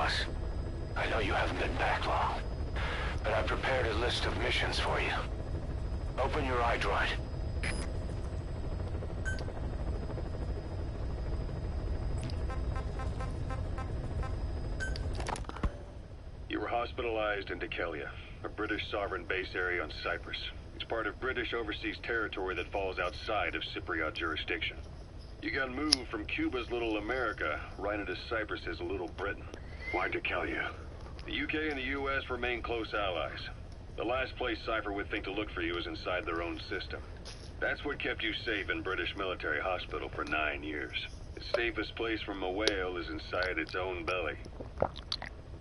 boss. I know you haven't been back long, but I've prepared a list of missions for you. Open your iDroid. You were hospitalized in Dhekelia, a British sovereign base area on Cyprus. It's part of British overseas territory that falls outside of Cypriot jurisdiction. You got moved from Cuba's Little America right into Cyprus's Little Britain. Why Dhekelia? The UK and the US remain close allies. The last place Cypher would think to look for you is inside their own system. That's what kept you safe in British military hospital for 9 years. The safest place from a whale is inside its own belly.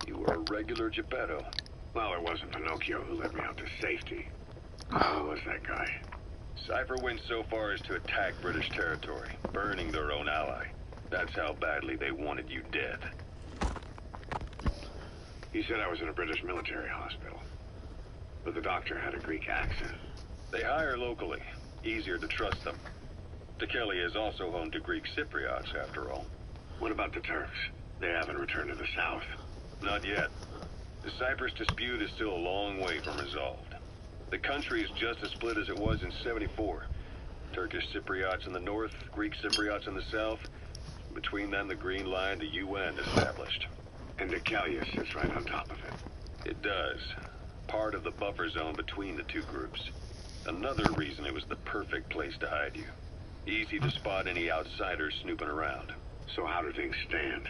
You were a regular Geppetto. Well, it wasn't Pinocchio who led me out to safety. Who was that guy? Cypher went so far as to attack British territory, burning their own ally. That's how badly they wanted you dead. He said I was in a British military hospital, but the doctor had a Greek accent. They hire locally. Easier to trust them. Dhekelia is also home to Greek Cypriots, after all. What about the Turks? They haven't returned to the south. Not yet. The Cyprus dispute is still a long way from resolved. The country is just as split as it was in '74. Turkish Cypriots in the north, Greek Cypriots in the south. Between them, the Green Line, the UN established. And Dhekelia sits right on top of it. It does. Part of the buffer zone between the two groups. Another reason it was the perfect place to hide you. Easy to spot any outsiders snooping around. So how do things stand?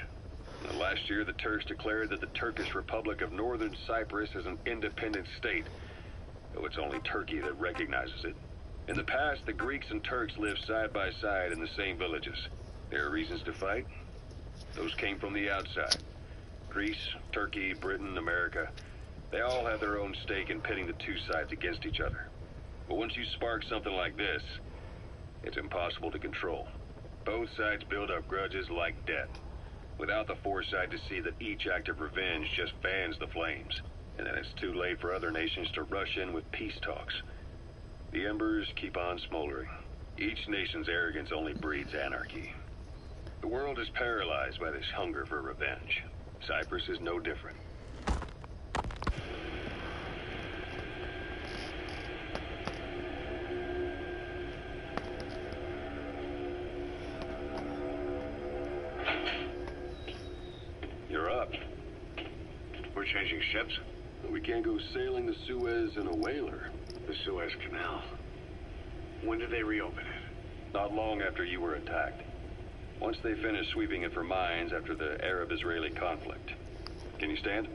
Last year, the Turks declared that the Turkish Republic of Northern Cyprus is an independent state, though it's only Turkey that recognizes it. In the past, the Greeks and Turks lived side by side in the same villages. There are reasons to fight. Those came from the outside. Greece, Turkey, Britain, America, they all have their own stake in pitting the two sides against each other. But once you spark something like this, it's impossible to control. Both sides build up grudges like death, without the foresight to see that each act of revenge just fans the flames. And then it's too late for other nations to rush in with peace talks. The embers keep on smoldering. Each nation's arrogance only breeds anarchy. The world is paralyzed by this hunger for revenge. Cyprus is no different. You're up. We're changing ships? We can't go sailing the Suez in a whaler. The Suez Canal. When did they reopen it? Not long after you were attacked. Once they finished sweeping it for mines after the Arab-Israeli conflict. Can you stand?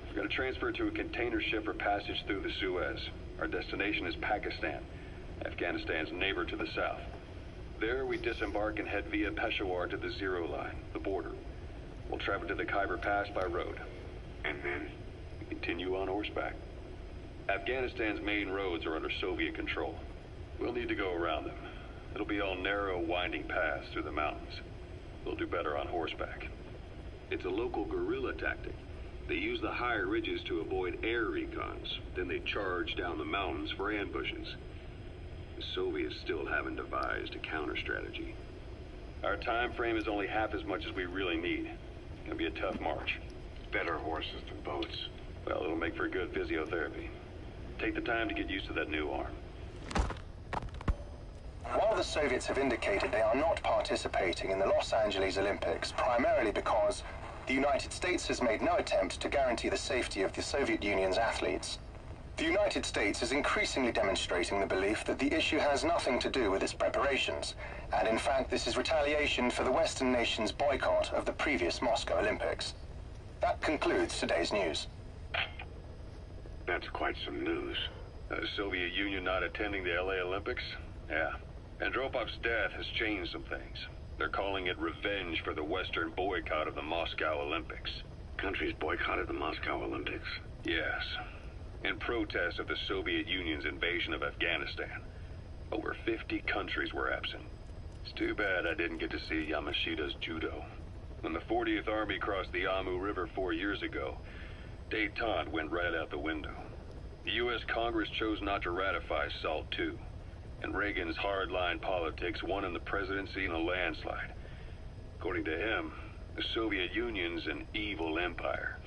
We've got to transfer to a container ship for passage through the Suez. Our destination is Pakistan, Afghanistan's neighbor to the south. There, we disembark and head via Peshawar to the Zero Line, the border. We'll travel to the Khyber Pass by road. And then? We continue on horseback. Afghanistan's main roads are under Soviet control. We'll need to go around them. It'll be all narrow, winding paths through the mountains. We'll do better on horseback. It's a local guerrilla tactic. They use the higher ridges to avoid air recons. Then they charge down the mountains for ambushes. The Soviets still haven't devised a counter-strategy. Our time frame is only half as much as we really need. It's gonna be a tough march. Better horses than boats. Well, it'll make for good physiotherapy. Take the time to get used to that new arm. While the Soviets have indicated they are not participating in the Los Angeles Olympics, primarily because the United States has made no attempt to guarantee the safety of the Soviet Union's athletes, the United States is increasingly demonstrating the belief that the issue has nothing to do with its preparations, and in fact this is retaliation for the Western nations' boycott of the previous Moscow Olympics. That concludes today's news. That's quite some news. The Soviet Union not attending the LA Olympics? Yeah. Andropov's death has changed some things. They're calling it revenge for the Western boycott of the Moscow Olympics. Countries boycotted the Moscow Olympics? Yes. In protest of the Soviet Union's invasion of Afghanistan. Over 50 countries were absent. It's too bad I didn't get to see Yamashita's judo. When the 40th Army crossed the Amu River 4 years ago, détente went right out the window. The U.S. Congress chose not to ratify SALT II, and Reagan's hardline politics won him the presidency in a landslide. According to him, The Soviet Union's an evil empire.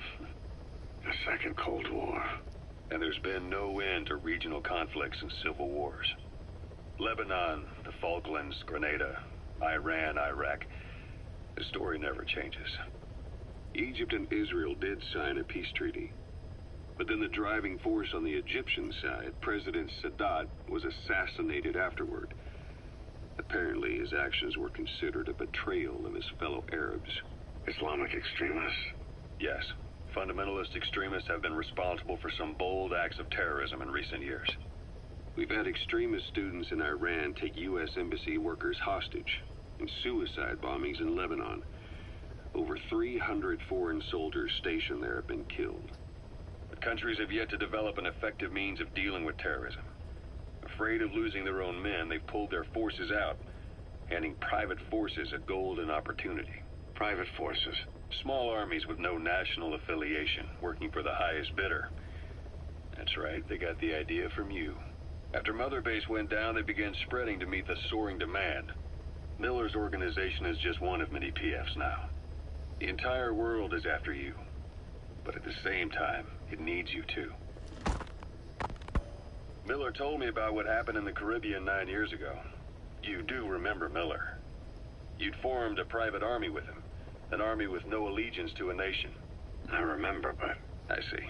The Second Cold War. And there's been no end to regional conflicts and civil wars. Lebanon, the Falklands, Grenada, Iran, Iraq. The story never changes. Egypt and Israel did sign a peace treaty. But then the driving force on the Egyptian side, President Sadat, was assassinated afterward. Apparently, his actions were considered a betrayal of his fellow Arabs. Islamic extremists? Yes. Fundamentalist extremists have been responsible for some bold acts of terrorism in recent years. We've had extremist students in Iran take U.S. embassy workers hostage, and suicide bombings in Lebanon. Over 300 foreign soldiers stationed there have been killed. But countries have yet to develop an effective means of dealing with terrorism. Afraid of losing their own men, they've pulled their forces out, handing private forces a golden opportunity. Private forces? Small armies with no national affiliation, working for the highest bidder. That's right, they got the idea from you. After Mother Base went down, they began spreading to meet the soaring demand. Miller's organization is just one of many PFs now. The entire world is after you. But at the same time, it needs you too. Miller told me about what happened in the Caribbean 9 years ago. You do remember Miller. You'd formed a private army with him. An army with no allegiance to a nation. I remember, but... I see.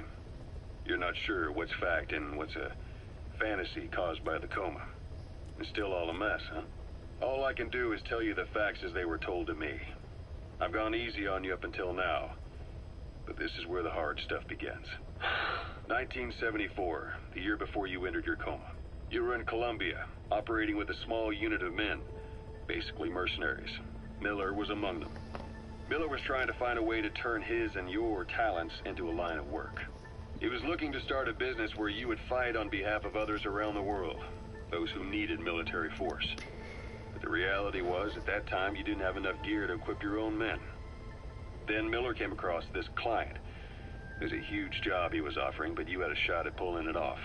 You're not sure what's fact and what's a fantasy caused by the coma. It's still all a mess, huh? All I can do is tell you the facts as they were told to me. I've gone easy on you up until now, but this is where the hard stuff begins. 1974, the year before you entered your coma. You were in Colombia, operating with a small unit of men, basically mercenaries. Miller was among them. Miller was trying to find a way to turn his and your talents into a line of work. He was looking to start a business where you would fight on behalf of others around the world, those who needed military force. But the reality was, at that time, you didn't have enough gear to equip your own men. Then Miller came across this client. It was a huge job he was offering, but you had a shot at pulling it off.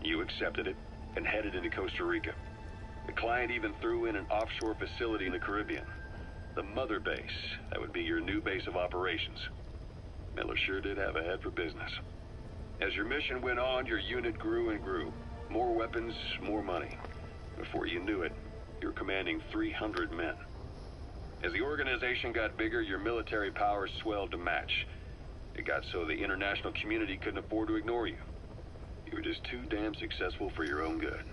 You accepted it and headed into Costa Rica. The client even threw in an offshore facility in the Caribbean. The Mother Base, that would be your new base of operations. Miller sure did have a head for business. As your mission went on, your unit grew and grew. More weapons, more money. Before you knew it, you were commanding 300 men. As the organization got bigger, your military powers swelled to match. It got so the international community couldn't afford to ignore you. You were just too damn successful for your own good.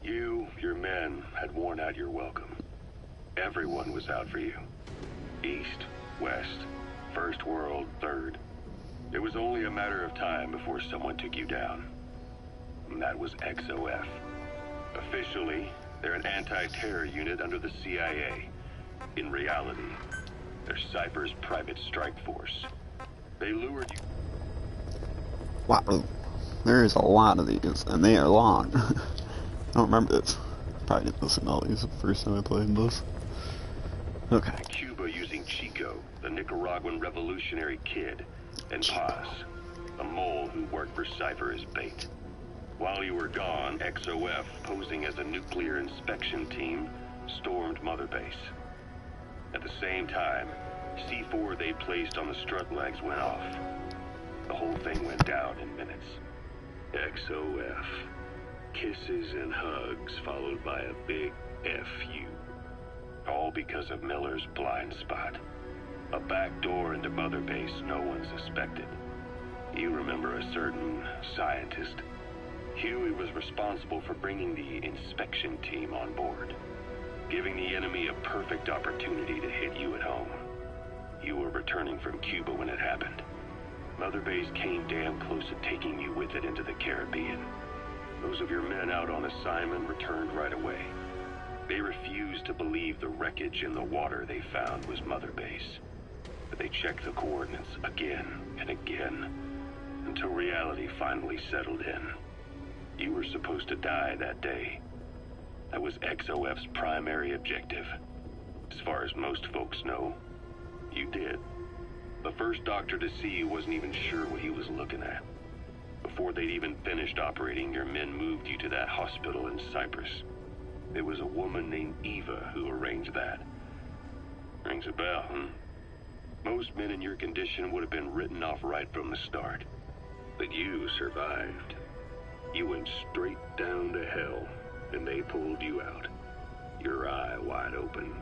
You, your men, had worn out your welcome. Everyone was out for you. East, West, First World, Third. It was only a matter of time before someone took you down. And that was XOF. Officially, they're an anti-terror unit under the CIA. In reality, they're Cypher's private strike force. They lured you... Wow, there is a lot of these, and they are long. I don't remember this. Probably didn't listen to all these the first time I played this. Okay. Cuba using Chico, the Nicaraguan revolutionary kid, and Paz, a mole who worked for Cypher as bait. While you were gone, XOF, posing as a nuclear inspection team, stormed Mother Base. At the same time, C4 they placed on the strut legs went off. The whole thing went down in minutes. XOF. Kisses and hugs followed by a big FU. All because of Miller's blind spot. A back door into Mother Base no one suspected. You remember a certain scientist? Huey was responsible for bringing the inspection team on board, giving the enemy a perfect opportunity to hit you at home. You were returning from Cuba when it happened. Mother Base came damn close to taking you with it into the Caribbean. Those of your men out on assignment returned right away. They refused to believe the wreckage in the water they found was Mother Base. But they checked the coordinates again and again, until reality finally settled in. You were supposed to die that day. That was XOF's primary objective. As far as most folks know, you did. The first doctor to see you wasn't even sure what he was looking at. Before they'd even finished operating, your men moved you to that hospital in Cyprus. It was a woman named Eva who arranged that. Rings a bell, hmm? Most men in your condition would have been written off right from the start. But you survived. You went straight down to hell, and they pulled you out. Your eye wide open.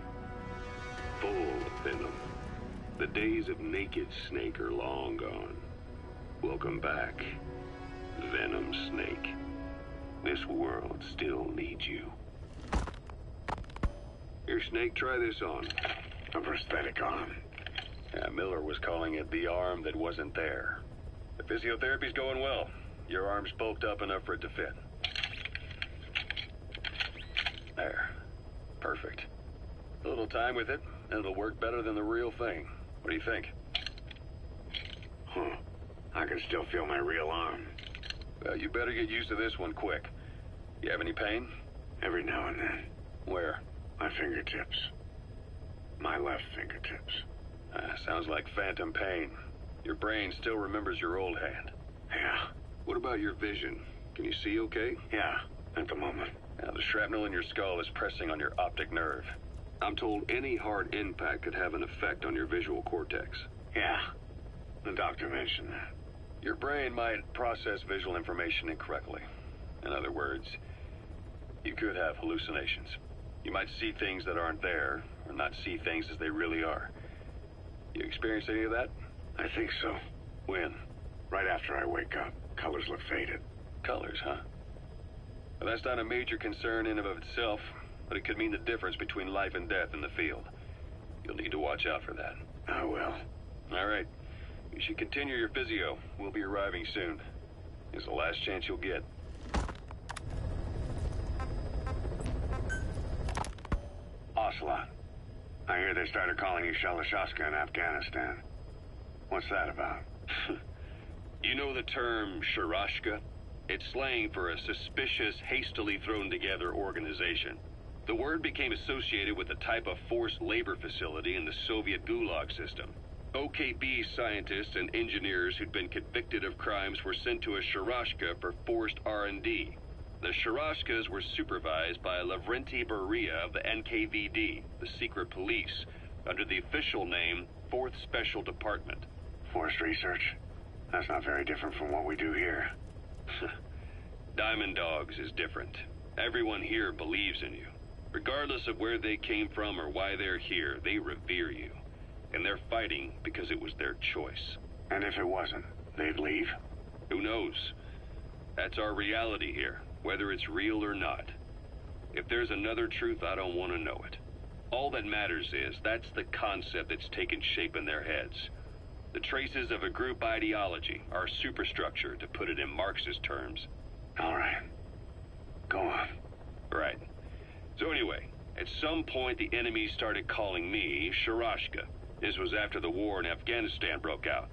Full of venom. The days of naked Snake are long gone. Welcome back, Venom Snake. This world still needs you. Here, Snake, try this on. A prosthetic arm. Yeah, Miller was calling it the arm that wasn't there. The physiotherapy's going well. Your arm's bulked up enough for it to fit. There. Perfect. A little time with it, and it'll work better than the real thing. What do you think? Huh. I can still feel my real arm. Well, you better get used to this one quick. You have any pain? Every now and then. Where? My fingertips. My left fingertips. Sounds like phantom pain. Your brain still remembers your old hand. Yeah. What about your vision? Can you see okay? Yeah, at the moment. Now, the shrapnel in your skull is pressing on your optic nerve. I'm told any hard impact could have an effect on your visual cortex. Yeah. The doctor mentioned that. Your brain might process visual information incorrectly. In other words, you could have hallucinations. You might see things that aren't there, or not see things as they really are. You experienced any of that? I think so. When? Right after I wake up. Colors look faded. Colors, huh? Well, that's not a major concern in and of itself, but it could mean the difference between life and death in the field. You'll need to watch out for that. I will. All right. You should continue your physio. We'll be arriving soon. It's the last chance you'll get. Ocelot. I hear they started calling you Shalashaska in Afghanistan. What's that about? You know the term Sharashka? It's slang for a suspicious, hastily thrown together organization. The word became associated with a type of forced labor facility in the Soviet Gulag system. OKB scientists and engineers who'd been convicted of crimes were sent to a Sharashka for forced R&D. The Sharashkas were supervised by Lavrenti Beria of the NKVD, the secret police, under the official name 4th Special Department. Forced research? That's not very different from what we do here. Diamond Dogs is different. Everyone here believes in you. Regardless of where they came from or why they're here, they revere you. And they're fighting because it was their choice. And if it wasn't, they'd leave? Who knows? That's our reality here, whether it's real or not. If there's another truth, I don't want to know it. All that matters is that's the concept that's taken shape in their heads. The traces of a group ideology, our superstructure, to put it in Marxist terms. All right. Go on. Right. So anyway, at some point the enemy started calling me Sharashka. This was after the war in Afghanistan broke out.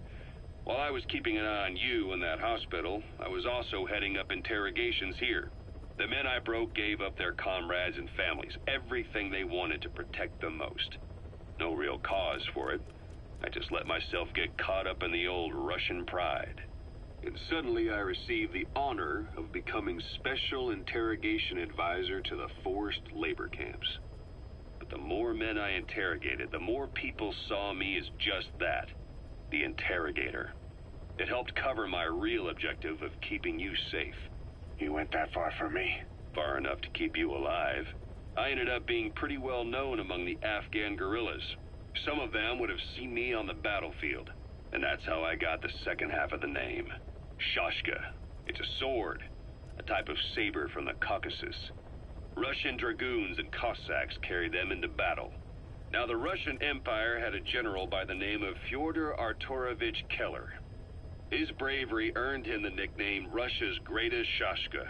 While I was keeping an eye on you in that hospital, I was also heading up interrogations here. The men I broke gave up their comrades and families, everything they wanted to protect them most. No real cause for it. I just let myself get caught up in the old Russian pride. And suddenly I received the honor of becoming Special Interrogation Advisor to the forced labor camps. But the more men I interrogated, the more people saw me as just that, the interrogator. It helped cover my real objective of keeping you safe. You went that far for me? Far enough to keep you alive. I ended up being pretty well known among the Afghan guerrillas. Some of them would have seen me on the battlefield, and that's how I got the second half of the name. Shashka. It's a sword, a type of saber from the Caucasus. Russian dragoons and Cossacks carried them into battle. Now, the Russian Empire had a general by the name of Fyodor Arturovich Keller. His bravery earned him the nickname Russia's Greatest Shashka.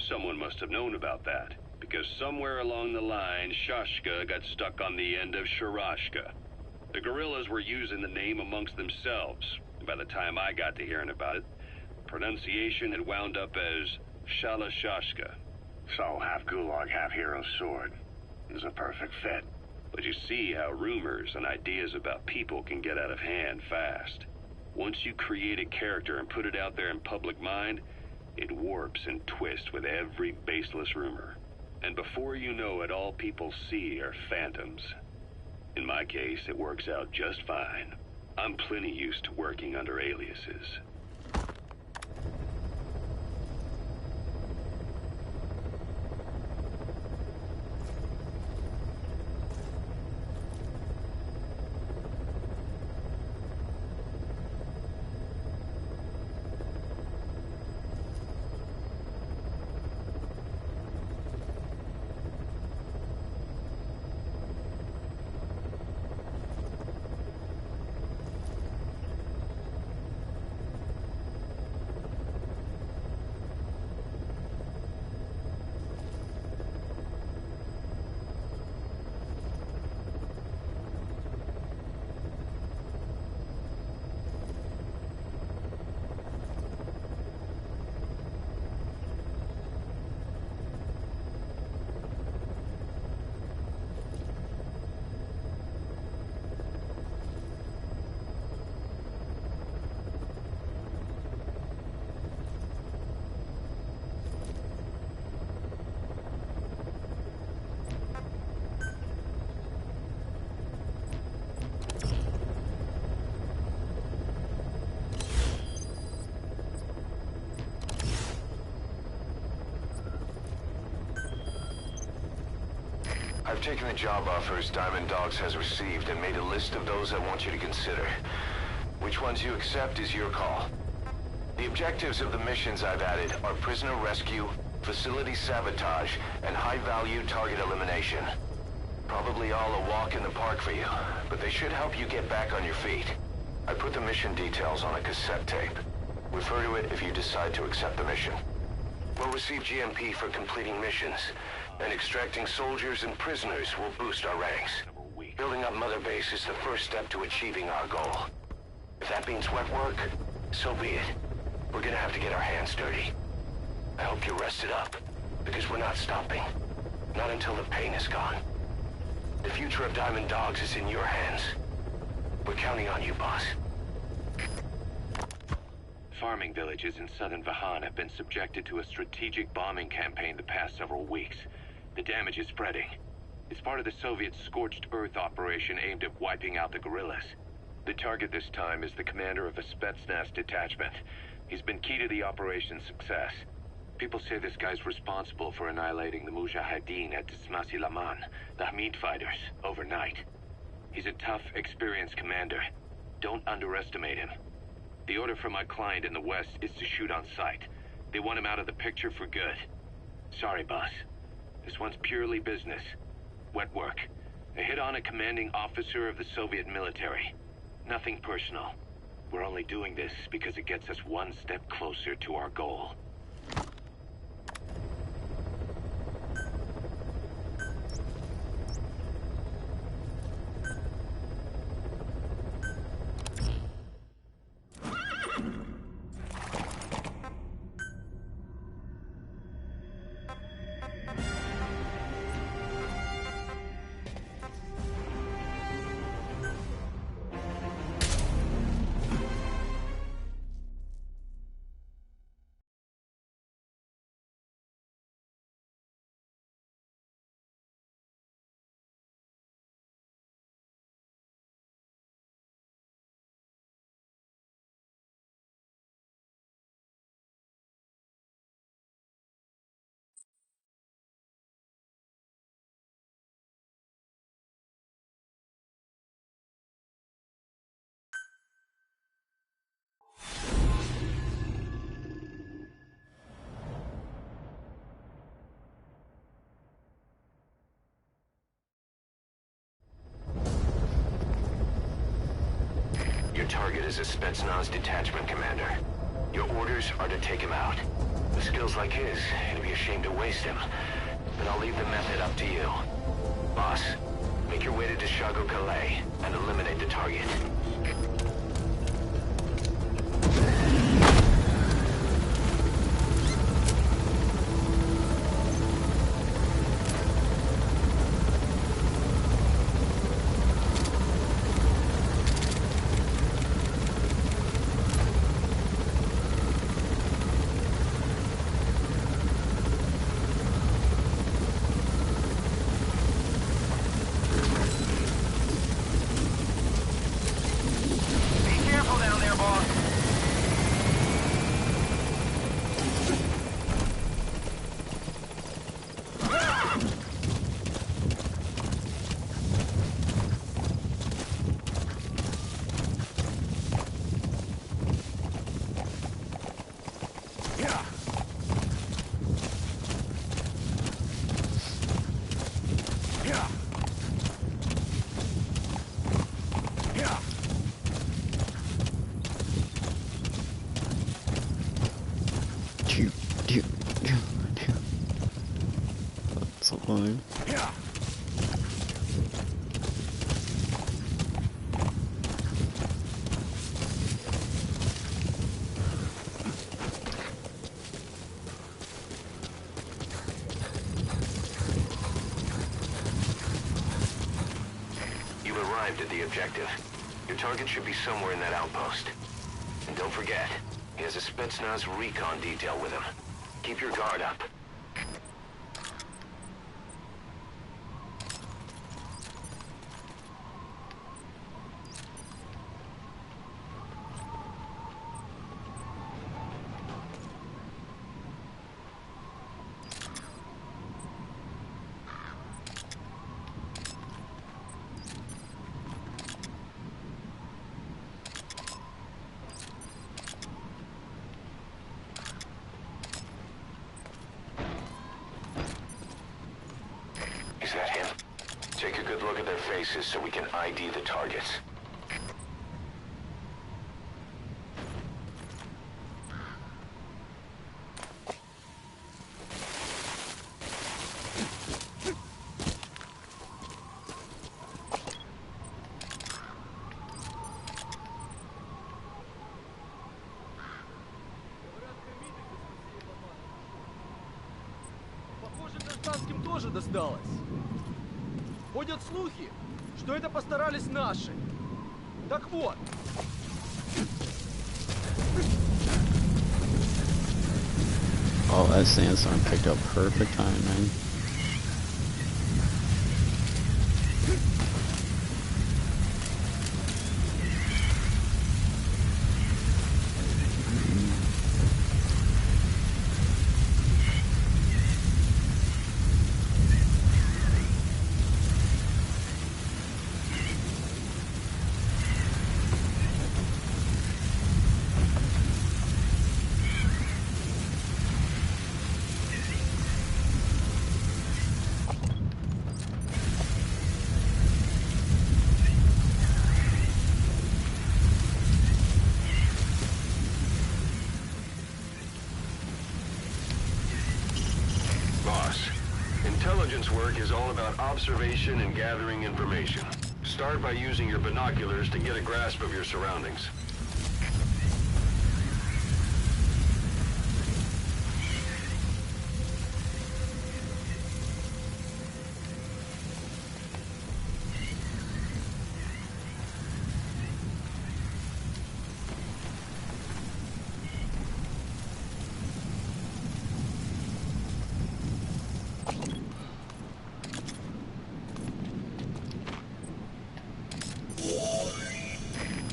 Someone must have known about that, because somewhere along the line, Shashka got stuck on the end of Sharashka. The guerrillas were using the name amongst themselves, and by the time I got to hearing about it, pronunciation had wound up as Shalashashka. So, half Gulag, half Hero Sword. Is a perfect fit. But you see how rumors and ideas about people can get out of hand fast. Once you create a character and put it out there in public mind, it warps and twists with every baseless rumor. And before you know it, all people see are phantoms. In my case, it works out just fine. I'm plenty used to working under aliases. I've taken the job offers Diamond Dogs has received and made a list of those I want you to consider. Which ones you accept is your call. The objectives of the missions I've added are prisoner rescue, facility sabotage, and high-value target elimination. Probably all a walk in the park for you, but they should help you get back on your feet. I put the mission details on a cassette tape. Refer to it if you decide to accept the mission. We'll receive GMP for completing missions, and extracting soldiers and prisoners will boost our ranks. Building up Mother Base is the first step to achieving our goal. If that means wet work, so be it. We're gonna have to get our hands dirty. I hope you're rested up, because we're not stopping. Not until the pain is gone. The future of Diamond Dogs is in your hands. We're counting on you, boss. Farming villages in southern Vahan have been subjected to a strategic bombing campaign the past several weeks. The damage is spreading. It's part of the Soviet Scorched Earth operation aimed at wiping out the guerrillas. The target this time is the commander of a Spetsnaz detachment. He's been key to the operation's success. People say this guy's responsible for annihilating the Mujahideen at Tismasi Laman, the Hamid fighters, overnight. He's a tough, experienced commander. Don't underestimate him. The order from my client in the west is to shoot on sight. They want him out of the picture for good. Sorry, boss. This one's purely business. Wet work. A hit on a commanding officer of the Soviet military. Nothing personal. We're only doing this because it gets us one step closer to our goal. Your target is a Spetsnaz detachment commander. Your orders are to take him out. With skills like his, it'd be a shame to waste him. But I'll leave the method up to you. Boss, make your way to Deshago Calais and eliminate the target. funny. You've arrived at the objective. Your target should be somewhere in that outpost. And don't forget, he has a Spetsnaz recon detail with him. Keep your guard up. Is that him? Take a good look at their faces so we can ID the targets. Похоже, гражданским тоже досталось. Ходят слухи, что это постарались наши. Так вот. Oh, that sandstorm picked up perfect timing. Intelligence work is all about observation and gathering information. Start by using your binoculars to get a grasp of your surroundings.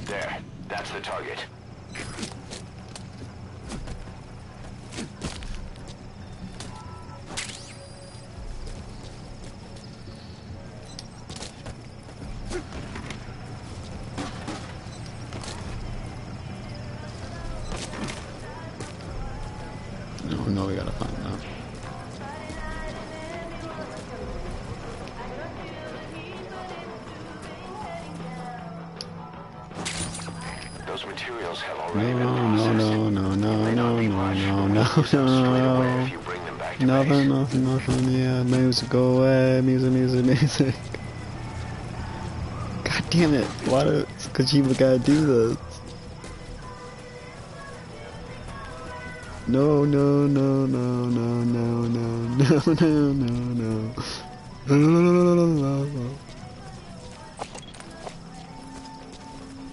There. That's the target. No, we gotta find that. Those materials have already been No, processed. no, no, no, May no, not be no, much, no, but no, we'll use them straight away no. if you bring them back to Nothing, base. nothing, yeah, music, go away, music. God damn it, why does Kojima gotta do this? No.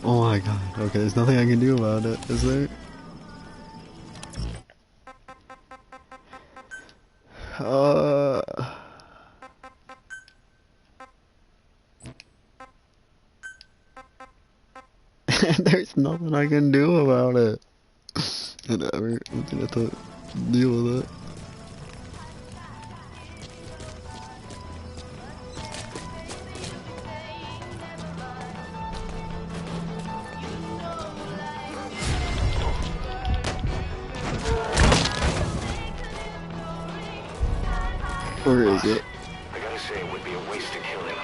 Oh my god, okay, there's nothing I can do about it, is there? There's nothing I can do about it. Whatever, I'm gonna have to deal with it. Where is it? I gotta say, it would be a waste to kill him.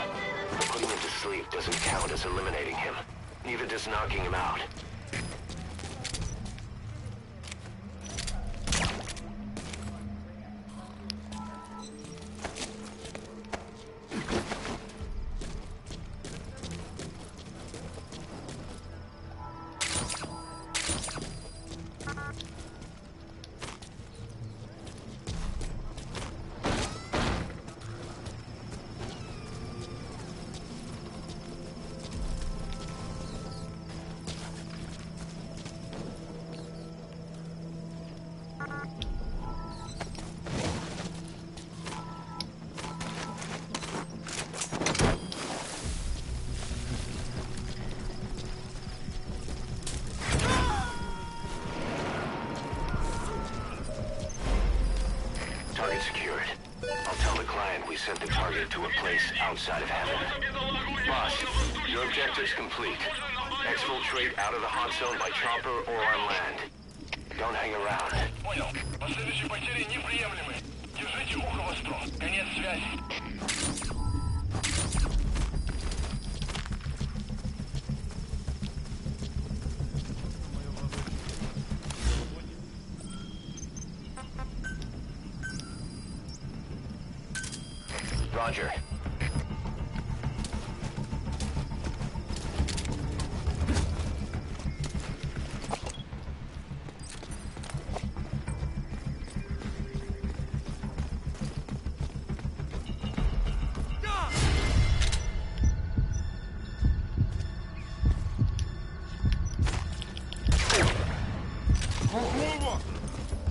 But putting him to sleep doesn't count as eliminating him. Neither does knocking him out. sent the target to a place outside of heaven. Boss, your objective's complete. Exfiltrate out of the hot zone by chopper or on land. Don't hang around. Понял. Последующие потери неприемлемы. Держите ухо востро. Конец связи. Roger.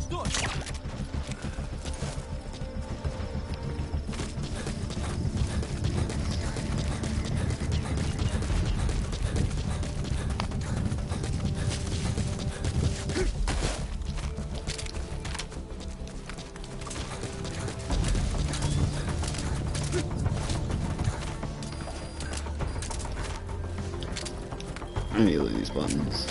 Стой! I need to look at these buttons.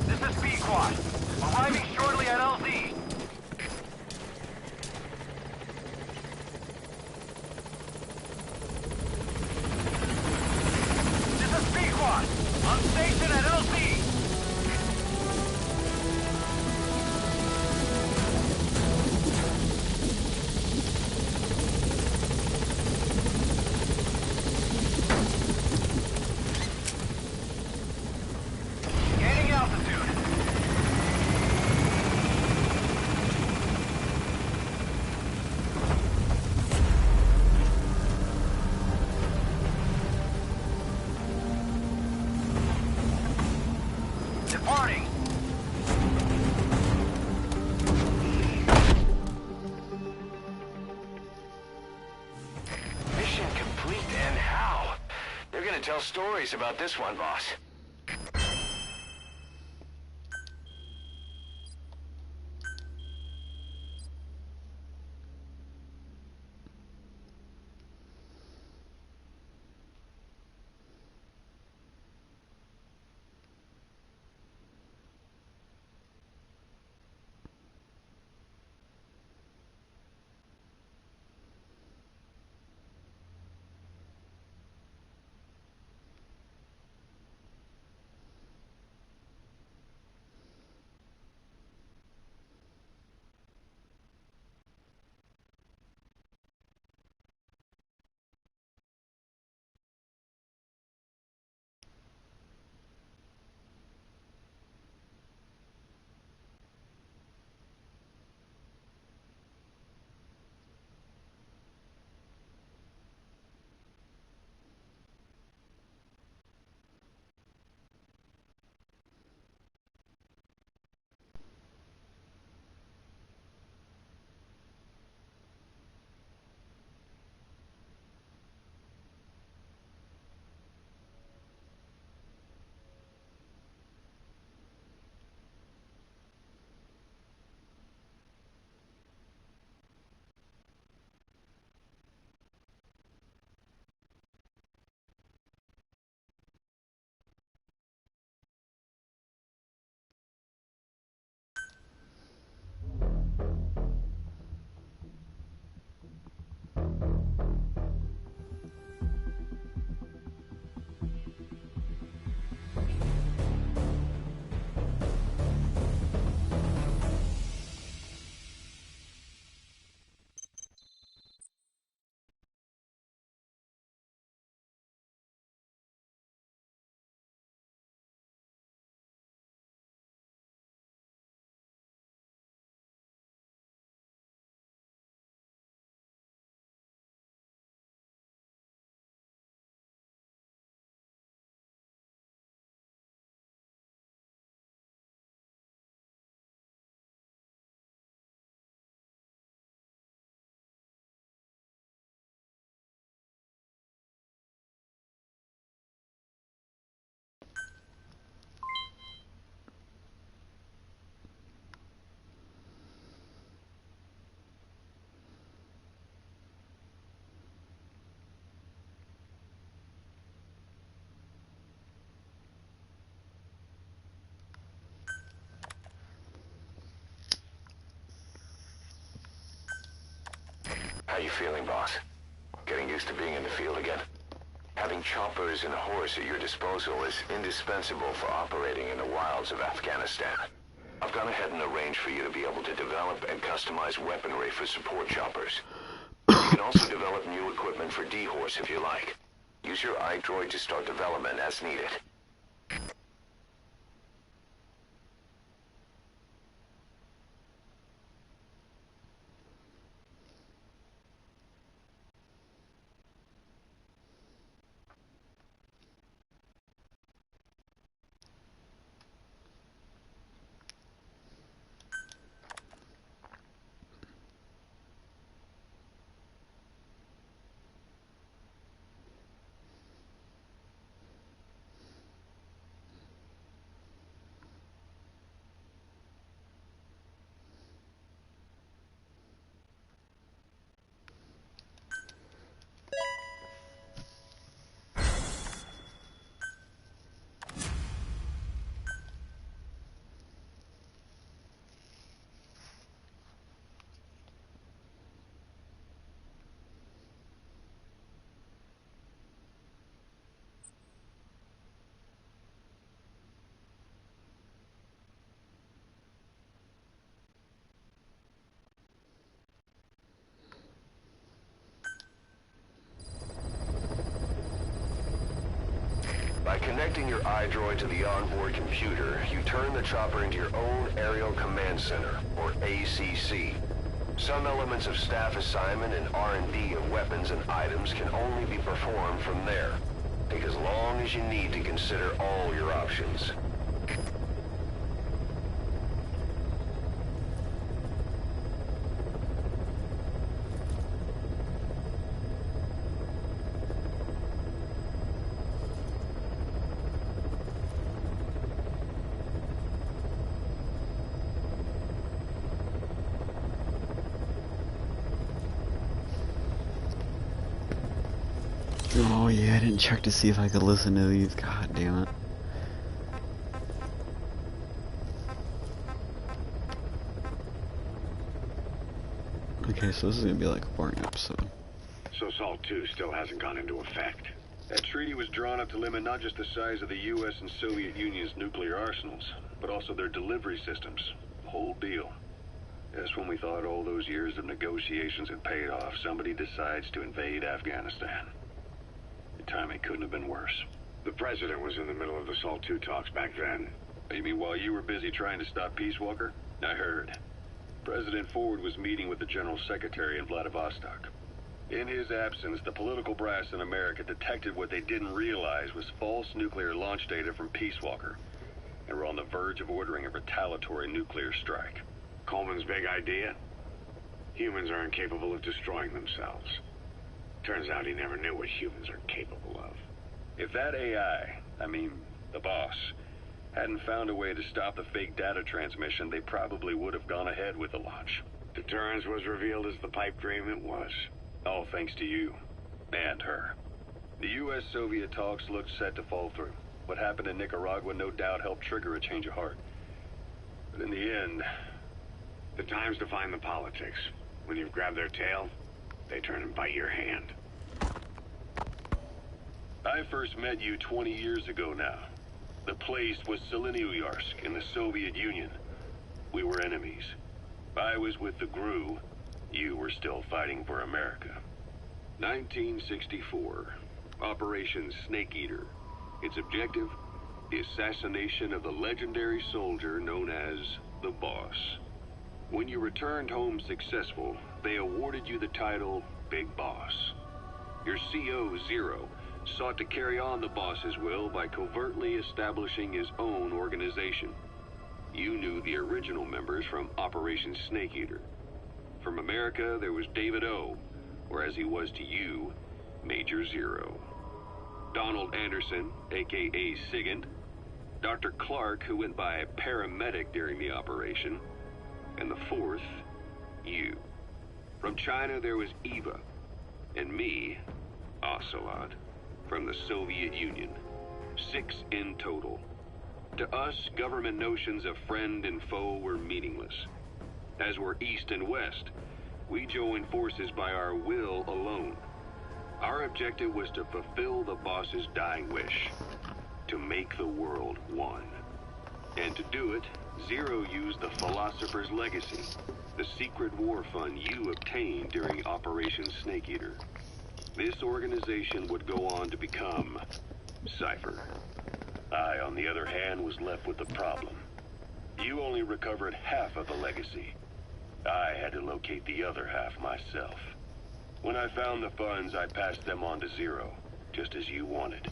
This is Pequod. Arriving shortly at LZ. This is Pequod. On station at LZ. Gaining altitude. Departing. Mission complete, and how? They're gonna tell stories about this one, boss. How you feeling, boss? Getting used to being in the field again? Having choppers and a horse at your disposal is indispensable for operating in the wilds of Afghanistan. I've gone ahead and arranged for you to be able to develop and customize weaponry for support choppers. You can also develop new equipment for D-Horse if you like. Use your iDroid to start development as needed. By connecting your iDroid to the onboard computer, you turn the chopper into your own Aerial Command Center, or ACC. Some elements of staff assignment and R&D of weapons and items can only be performed from there. Take as long as you need to consider all your options. Oh yeah, I didn't check to see if I could listen to these. God damn it. Okay, so this is gonna be like a boring episode. So SALT II still hasn't gone into effect. That treaty was drawn up to limit not just the size of the U.S. and Soviet Union's nuclear arsenals, but also their delivery systems. The whole deal. Just when we thought all those years of negotiations had paid off, somebody decides to invade Afghanistan. The timing couldn't have been worse. The president was in the middle of the SALT II talks back then. You mean while you were busy trying to stop Peace Walker? I heard. President Ford was meeting with the General Secretary in Vladivostok. In his absence, the political brass in America detected what they didn't realize was false nuclear launch data from Peace Walker, and were on the verge of ordering a retaliatory nuclear strike. Coleman's big idea? Humans are incapable of destroying themselves. Turns out he never knew what humans are capable of. If that AI, I mean, the boss, hadn't found a way to stop the fake data transmission, they probably would have gone ahead with the launch. Deterrence was revealed as the pipe dream it was. All thanks to you. And her. The U.S.-Soviet talks looked set to fall through. What happened in Nicaragua no doubt helped trigger a change of heart. But in the end... The time's to find the politics. When you've grabbed their tail, they turn and bite your hand. I first met you 20 years ago now. The place was Selenouyarsk in the Soviet Union. We were enemies. I was with the GRU. You were still fighting for America. 1964. Operation Snake Eater. Its objective? The assassination of the legendary soldier known as the Boss. When you returned home successful, they awarded you the title Big Boss. Your CO, Zero, sought to carry on the boss's will by covertly establishing his own organization. You knew the original members from Operation Snake Eater. From America, there was David O, or as he was to you, Major Zero. Donald Anderson, aka Sigint. Dr. Clark, who went by paramedic during the operation. And the fourth, you. From China, there was Eva. And me, Ocelot, from the Soviet Union. 6 in total. To us, government notions of friend and foe were meaningless. As were East and West. We joined forces by our will alone. Our objective was to fulfill the boss's dying wish, to make the world one. And to do it, Zero used the Philosopher's Legacy, the secret war fund you obtained during Operation Snake Eater. This organization would go on to become Cypher. I, on the other hand, was left with the problem. You only recovered half of the legacy. I had to locate the other half myself. When I found the funds, I passed them on to Zero, just as you wanted.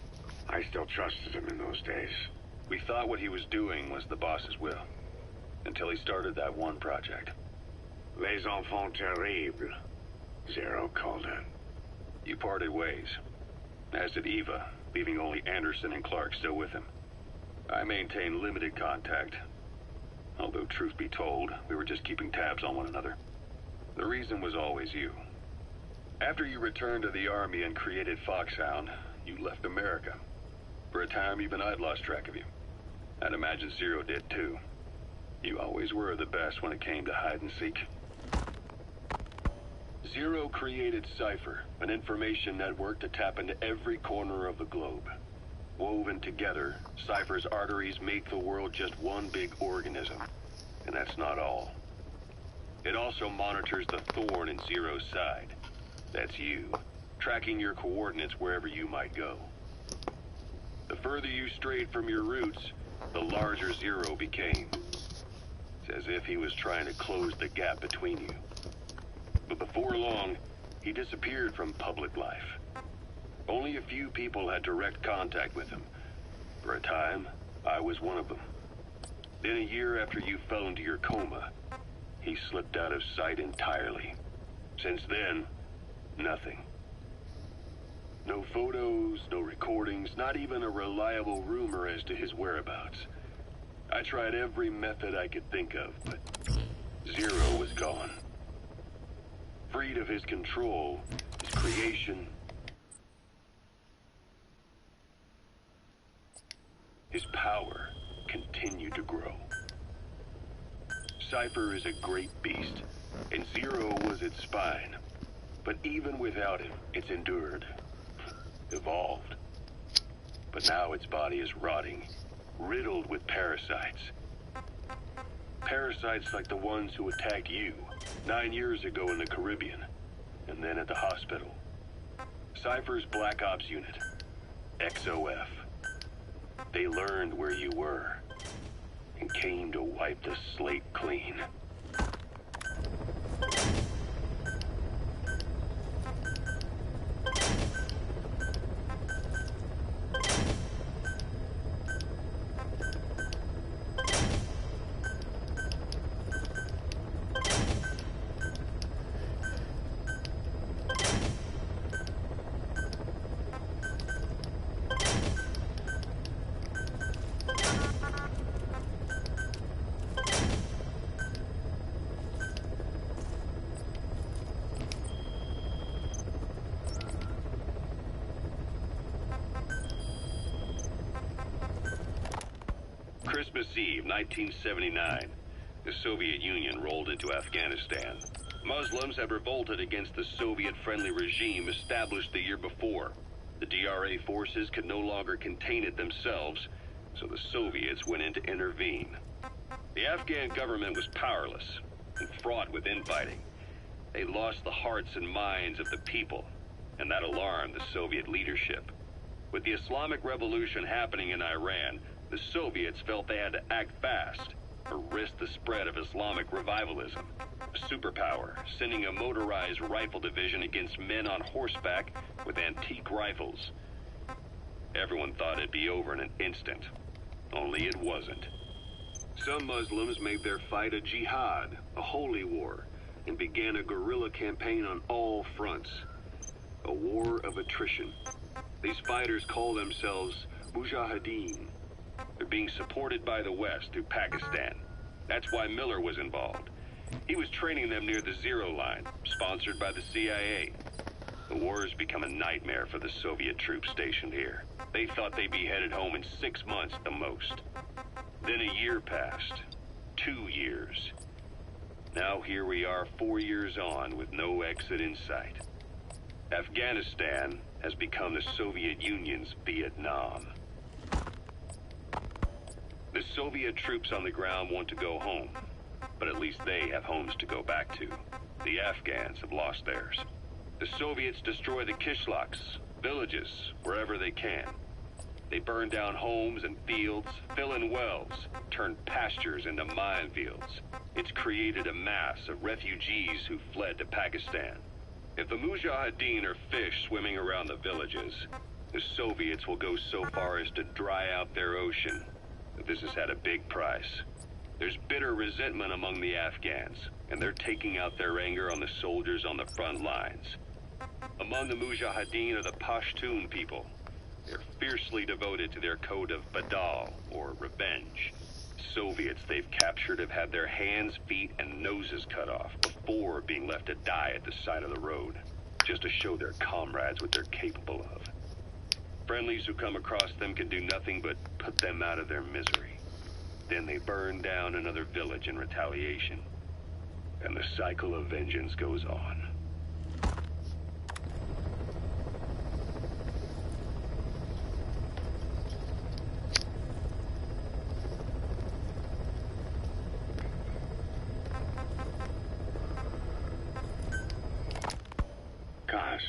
I still trusted him in those days. We thought what he was doing was the boss's will, until he started that one project. Les enfants terribles, Zero called it. You parted ways, as did Eva, leaving only Anderson and Clark still with him. I maintained limited contact, although truth be told, we were just keeping tabs on one another. The reason was always you. After you returned to the Army and created Foxhound, you left America. For a time, even I'd lost track of you. I'd imagine Zero did too. You always were the best when it came to hide and seek. Zero created Cypher, an information network to tap into every corner of the globe. Woven together, Cypher's arteries make the world just one big organism. And that's not all. It also monitors the thorn in Zero's side. That's you, tracking your coordinates wherever you might go. The further you strayed from your roots, the larger Zero became. It's as if he was trying to close the gap between you. But before long, he disappeared from public life. Only a few people had direct contact with him. For a time, I was one of them. Then a year after you fell into your coma, he slipped out of sight entirely. Since then, nothing. No photos, no recordings, not even a reliable rumor as to his whereabouts. I tried every method I could think of, but Zero was gone. Freed of his control, his creation, his power continued to grow. Cypher is a great beast, and Zero was its spine. But even without him, it's endured, evolved. But now its body is rotting, riddled with parasites. Parasites like the ones who attacked you 9 years ago in the Caribbean, and then at the hospital. Cypher's Black Ops Unit, XOF. They learned where you were, and came to wipe the slate clean. Christmas Eve, 1979, the Soviet Union rolled into Afghanistan. Muslims had revolted against the Soviet-friendly regime established the year before. The DRA forces could no longer contain it themselves, so the Soviets went in to intervene. The Afghan government was powerless and fraught with infighting. They lost the hearts and minds of the people, and that alarmed the Soviet leadership. With the Islamic Revolution happening in Iran, the Soviets felt they had to act fast or risk the spread of Islamic revivalism. A superpower, sending a motorized rifle division against men on horseback with antique rifles. Everyone thought it'd be over in an instant, only it wasn't. Some Muslims made their fight a jihad, a holy war, and began a guerrilla campaign on all fronts. A war of attrition. These fighters call themselves Mujahideen. They're being supported by the West through Pakistan. That's why Miller was involved. He was training them near the Zero Line, sponsored by the CIA. The war has become a nightmare for the Soviet troops stationed here. They thought they'd be headed home in 6 months at the most. Then a year passed. 2 years. Now here we are 4 years on with no exit in sight. Afghanistan has become the Soviet Union's Vietnam. The Soviet troops on the ground want to go home, but at least they have homes to go back to. The Afghans have lost theirs. The Soviets destroy the kishlaks, villages, wherever they can. They burn down homes and fields, fill in wells, turn pastures into minefields. It's created a mass of refugees who fled to Pakistan. If the Mujahideen are fish swimming around the villages, the Soviets will go so far as to dry out their ocean. But this has had a big price. There's bitter resentment among the Afghans, and they're taking out their anger on the soldiers on the front lines. Among the Mujahideen are the Pashtun people. They're fiercely devoted to their code of Badal, or revenge. Soviets they've captured have had their hands, feet, and noses cut off before being left to die at the side of the road, just to show their comrades what they're capable of. Friendlies who come across them can do nothing but put them out of their misery. Then they burn down another village in retaliation. And the cycle of vengeance goes on. Kaz,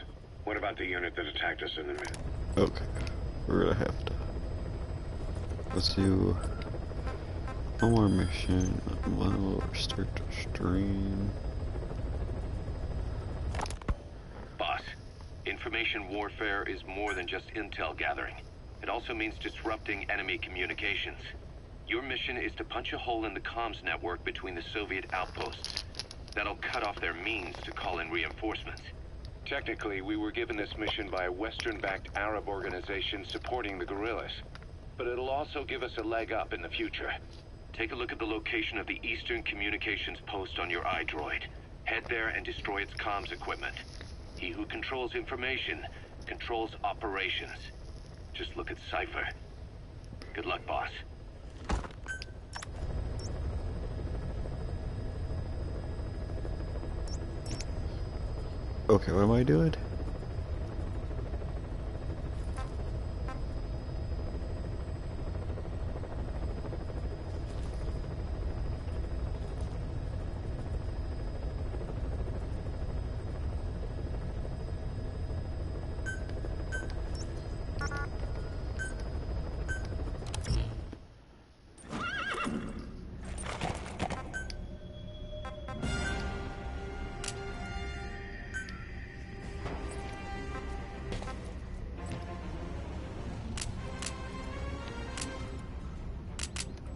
what about the unit that attacked us in the mid? Okay, we're gonna have to. Let's do one more mission. Well, start to stream. Boss, information warfare is more than just intel gathering. It also means disrupting enemy communications. Your mission is to punch a hole in the comms network between the Soviet outposts. That'll cut off their means to call in reinforcements. Technically, we were given this mission by a Western-backed Arab organization supporting the guerrillas. But it'll also give us a leg up in the future. Take a look at the location of the Eastern Communications Post on your iDroid. Head there and destroy its comms equipment. He who controls information controls operations. Just look at Cypher. Good luck, boss. Okay, what am I doing?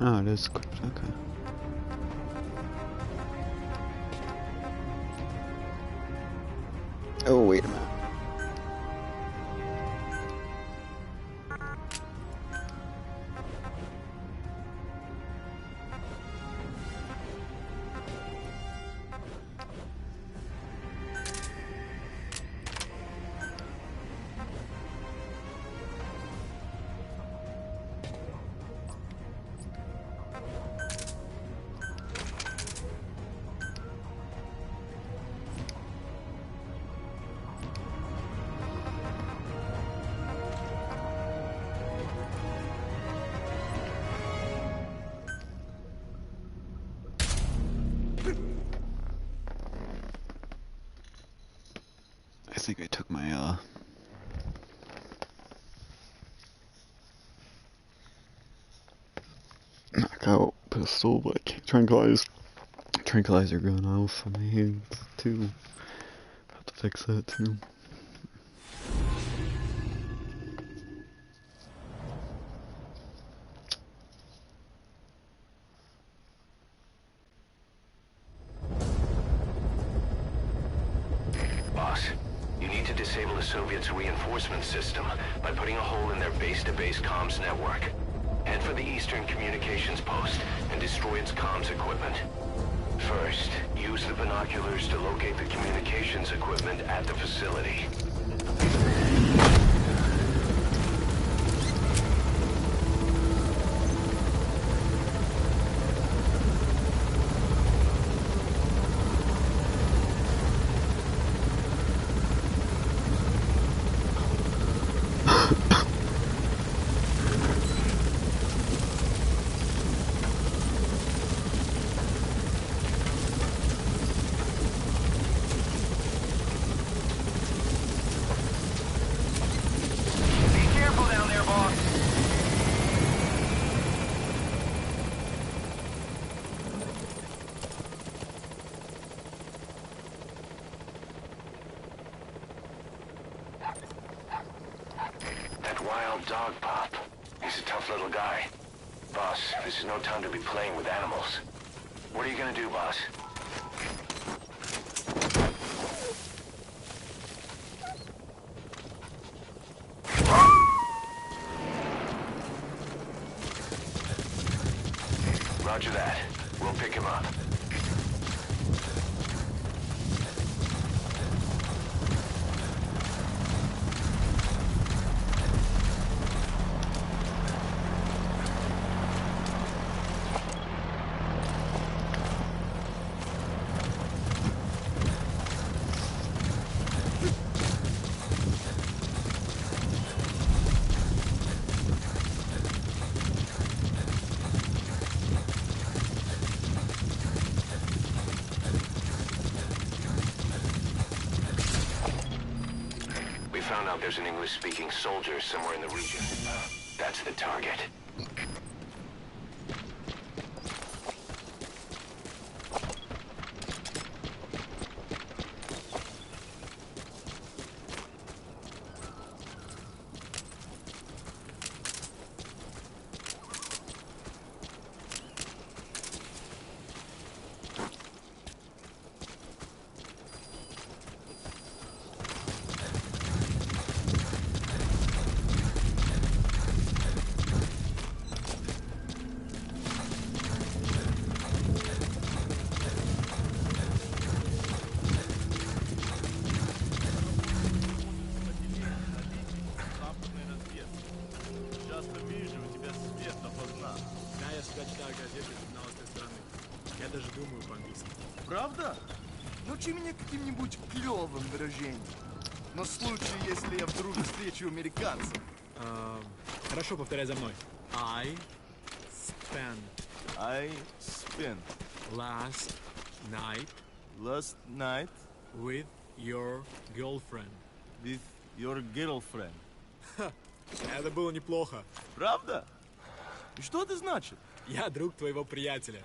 Oh, it is equipped, okay. Oh, wait a minute. I think I took my, knockout pistol, but tranquilizer gun off on my hands, too. Have to fix that, too. Boss, you need to disable the Soviets' reinforcement system by putting a hole in their base-to-base comms network. Head for the Eastern Communications Post and destroy its comms equipment. First, use the binoculars to locate the communications equipment at the facility. Wild Dog Pop. He's a tough little guy. Boss, this is no time to be playing with animals. What are you gonna do, boss? Roger that. We'll pick him up. Found out there's an English-speaking soldier somewhere in the region. That's the target. Правда? Научи меня каким-нибудь клёвым выражением. На случай, если я вдруг встречу американца. Хорошо, повторяй за мной. I spent last night with your girlfriend. With your girlfriend. Ха, это было неплохо. Правда? И что это значит? Я друг твоего приятеля.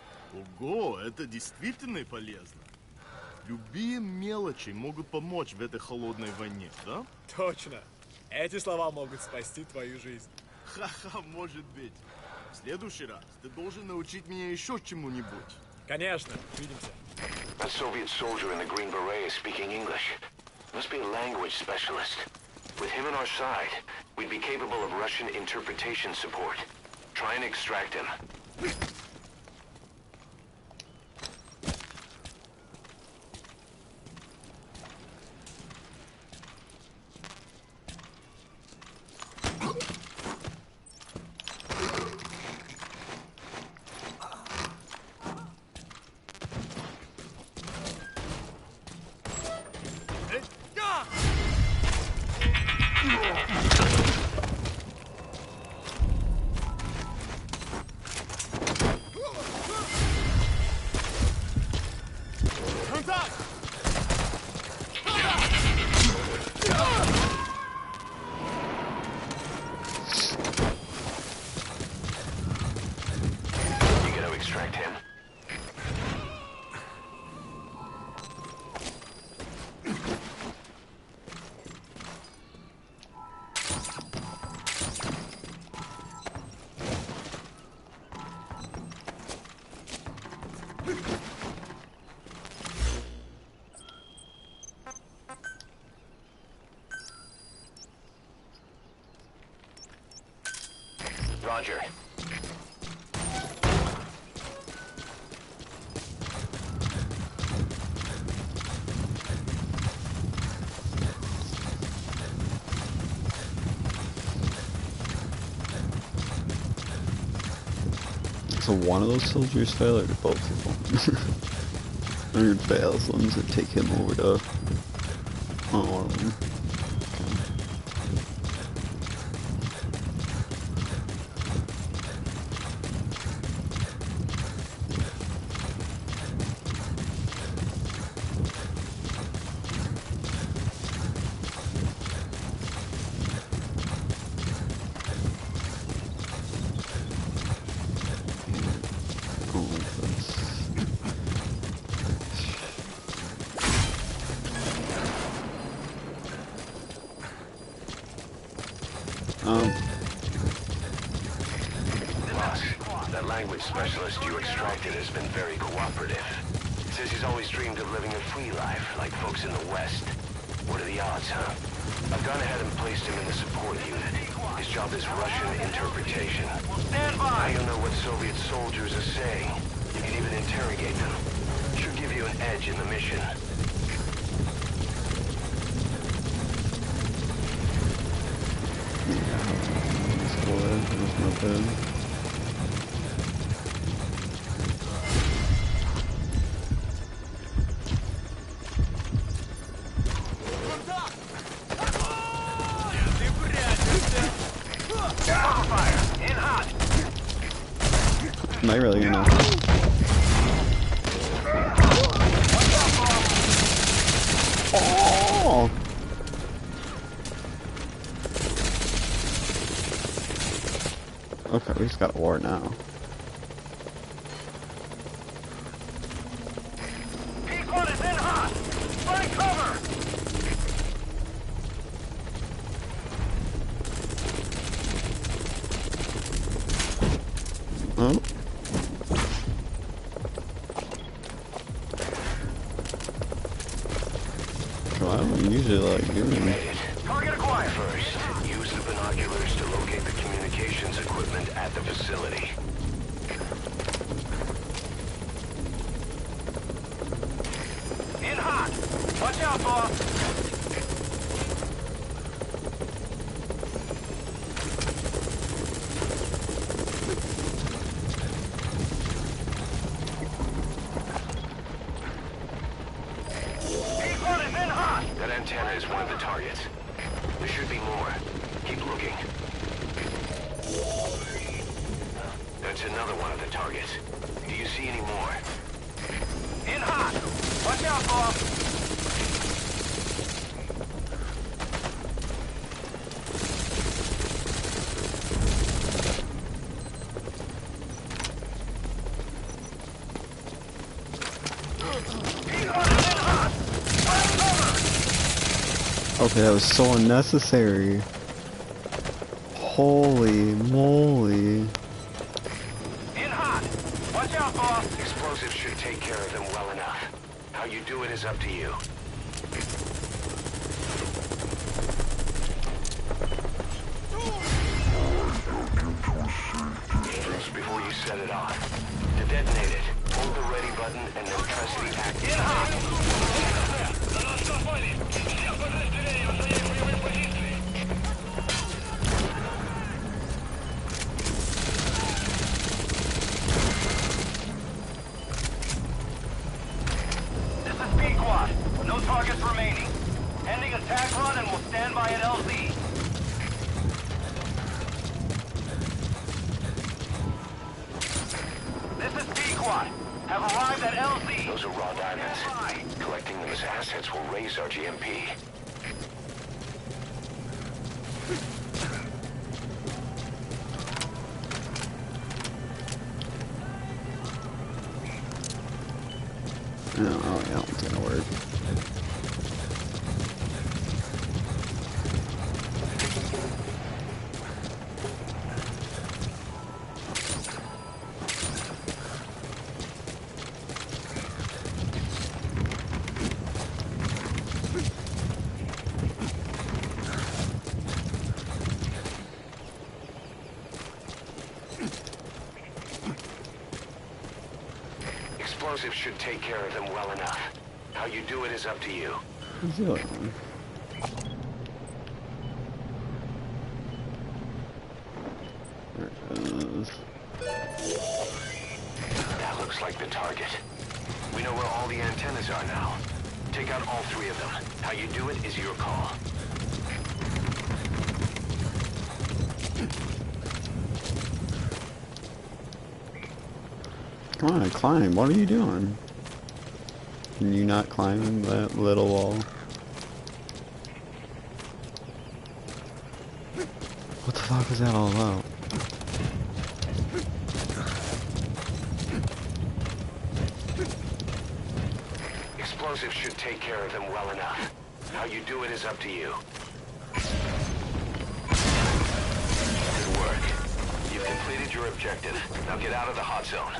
Ого, это действительно полезно. Любые мелочи могут помочь в этой холодной войне, да? Точно. Эти слова могут спасти твою жизнь. Ха-ха, может быть. В следующий раз ты должен научить меня еще чему-нибудь. Конечно, увидимся. That Soviet soldier in the Green Beret is speaking English. Must be a language specialist. With him on our side, we'd be capable of Russian interpretation support. Try and extract him. Roger. So one of those soldiers fail, or both of them? Or it fails, ones that take him over to... Oh, one of them. Boss, that language specialist you extracted has been very cooperative. Says he's always dreamed of living a free life, like folks in the West. What are the odds, huh? I've gone ahead and placed him in the support unit. His job is Russian interpretation. Stand by! Now you'll know what Soviet soldiers are saying. You can even interrogate them. Should give you an edge in the mission. That's not bad. Am I really gonna? Oh! Okay, we just got a war now. P1 is in hot! Find cover! Oh. Well, I don't usually like doing it. Target acquired. First, use the binoculars to locate the communications equipment at the facility. In hot! Watch out, boss! P1 is in hot! That antenna is one of the targets. There should be more. Keep looking. That's another one of the targets. Do you see any more? In hot! Watch out, boss! Okay, that was so unnecessary. Holy moly. In hot! Watch out, boss! Explosives should take care of them well enough. How you do it is up to you. Just before you set it off. To detonate it, hold the ready button and then press the active. In hot! This is Pequod. No targets remaining. Ending attack run and we'll stand by at LZ. This is Pequod. Have arrived at LZ. Those are raw diamonds. Collecting them as assets will raise our GMP. No, oh yeah, it's gonna work. Explosives should take care of them well enough. How you do it is up to you. What's the other one? There it is. That looks like the target. We know where all the antennas are now. Take out all three of them. How you do it is your call. Come on, climb. What are you doing? Can you not climb that little wall? What the fuck is that all about? Explosives should take care of them well enough. How you do it is up to you. your objective. Now get out of the hot zone.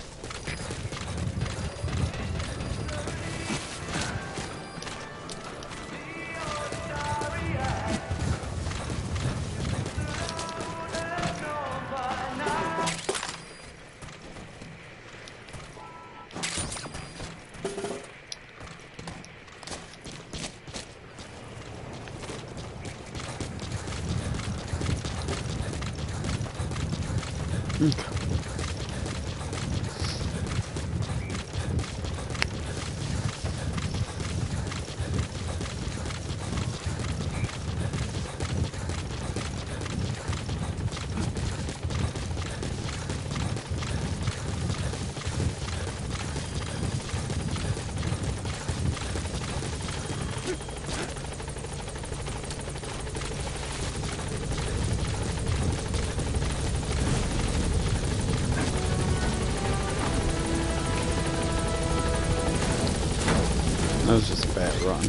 That was just a bad run.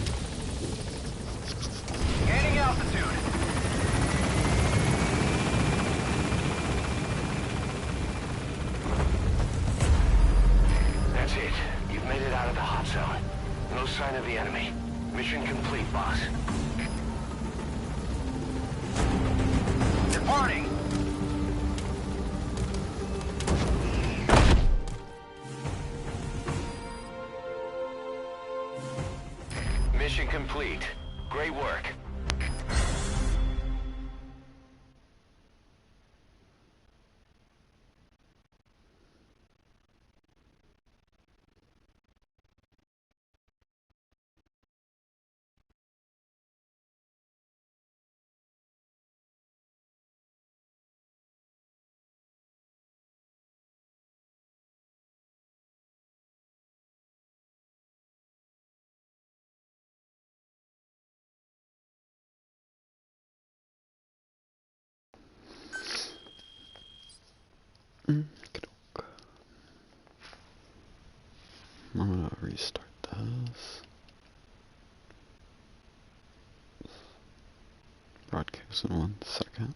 Gaining altitude. That's it. You've made it out of the hot zone. No sign of the enemy. Mission complete, boss. Departing. Mission complete. Great work. I'm gonna restart this. Broadcast in 1 second.